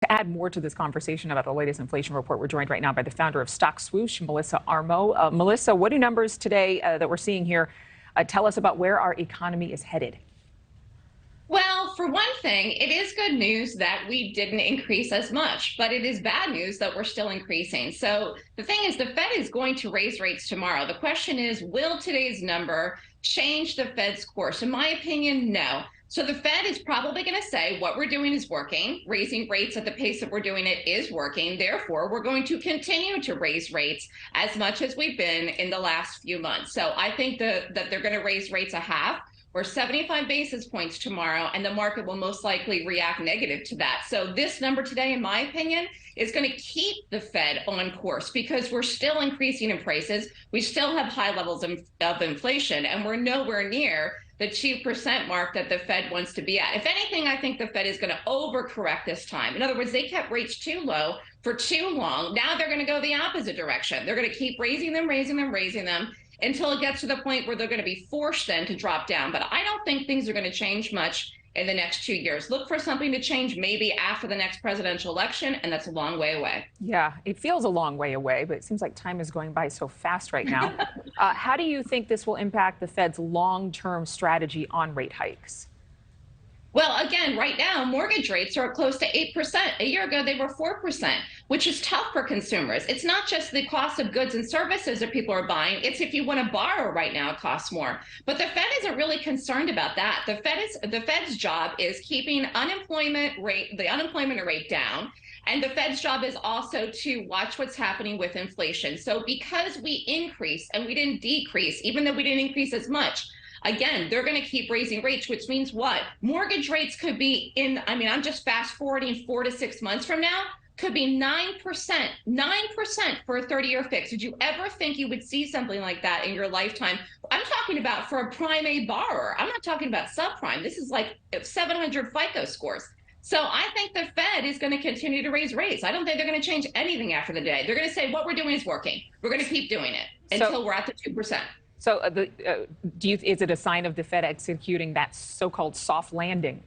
To add more to this conversation about the latest inflation report, we're joined right now by the founder of Stock Swoosh, Melissa Armo. Melissa, what do numbers today that we're seeing here tell us about where our economy is headed? Well, for one thing, it is good news that we didn't increase as much, but it is bad news that we're still increasing. So the thing is, the Fed is going to raise rates tomorrow. The question is, will today's number change the Fed's course? In my opinion, no. So the Fed is probably going to say what we're doing is working. Raising rates at the pace that we're doing it is working. Therefore, we're going to continue to raise rates as much as we've been in the last few months. So I think that they're going to raise rates a half or 75 basis points tomorrow, and the market will most likely react negative to that. So this number today, in my opinion, is going to keep the Fed on course because we're still increasing in prices. We still have high levels of inflation, and we're nowhere near the 2% mark that the Fed wants to be at. If anything, I think the Fed is going to overcorrect this time. In other words, they kept rates too low for too long. Now they're going to go the opposite direction. They're going to keep raising them until it gets to the point where they're going to be forced then to drop down. But I don't think things are going to change much in the next 2 years. Look for something to change maybe after the next presidential election, and that's a long way away. Yeah, it feels a long way away, but it seems like time is going by so fast right now. How do you think this will impact the Fed's long-term strategy on rate hikes? Well, again, right now, mortgage rates are close to 8%. A year ago, they were 4%, which is tough for consumers. It's not just the cost of goods and services that people are buying. It's if you want to borrow right now, it costs more. But the Fed isn't really concerned about that. The Fed's job is keeping the unemployment rate down. And the Fed's job is also to watch what's happening with inflation. So because we increase and we didn't decrease, even though we didn't increase as much, again, they're going to keep raising rates, which means what? Mortgage rates could be I'm just fast forwarding 4 to 6 months from now, could be 9%, 9% for a 30-year fix. Did you ever think you would see something like that in your lifetime? I'm talking about for a prime A borrower. I'm not talking about subprime. This is like 700 FICO scores. So I think the Fed is going to continue to raise rates. I don't think they're going to change anything after the day. They're going to say what we're doing is working. We're going to keep doing it until we're at the 2%. So is it a sign of the Fed executing that so-called soft landing?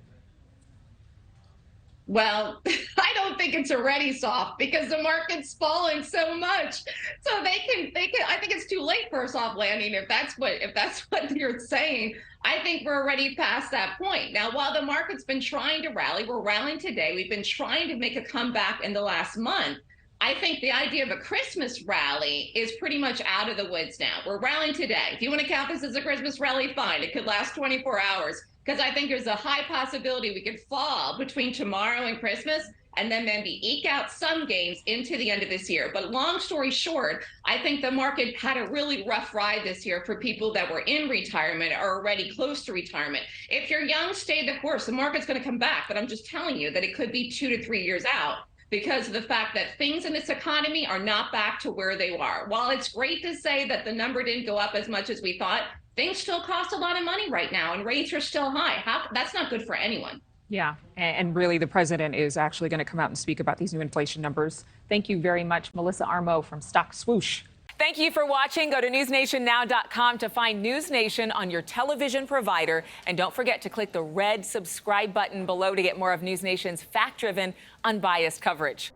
Well, I don't think it's already soft because the market's falling so much. So I think it's too late for a soft landing if that's what you're saying. I think we're already past that point. Now, while the market's been trying to rally, we're rallying today. We've been trying to make a comeback in the last month. I think the idea of a Christmas rally is pretty much out of the woods now. We're rallying today. If you want to count this as a Christmas rally, fine. It could last 24 hours because I think there's a high possibility we could fall between tomorrow and Christmas and then maybe eke out some gains into the end of this year. But long story short, I think the market had a really rough ride this year for people that were in retirement or already close to retirement. If you're young, stay the course. The market's going to come back, but I'm just telling you that it could be 2 to 3 years out, because of the fact that things in this economy are not back to where they are. While it's great to say that the number didn't go up as much as we thought, things still cost a lot of money right now, and rates are still high. That's not good for anyone. Yeah, and really the president is actually going to come out and speak about these new inflation numbers. Thank you very much, Melissa Armo from Stock Swoosh. Thank you for watching. Go to newsnationnow.com to find NewsNation on your television provider. And don't forget to click the red subscribe button below to get more of NewsNation's fact-driven, unbiased coverage.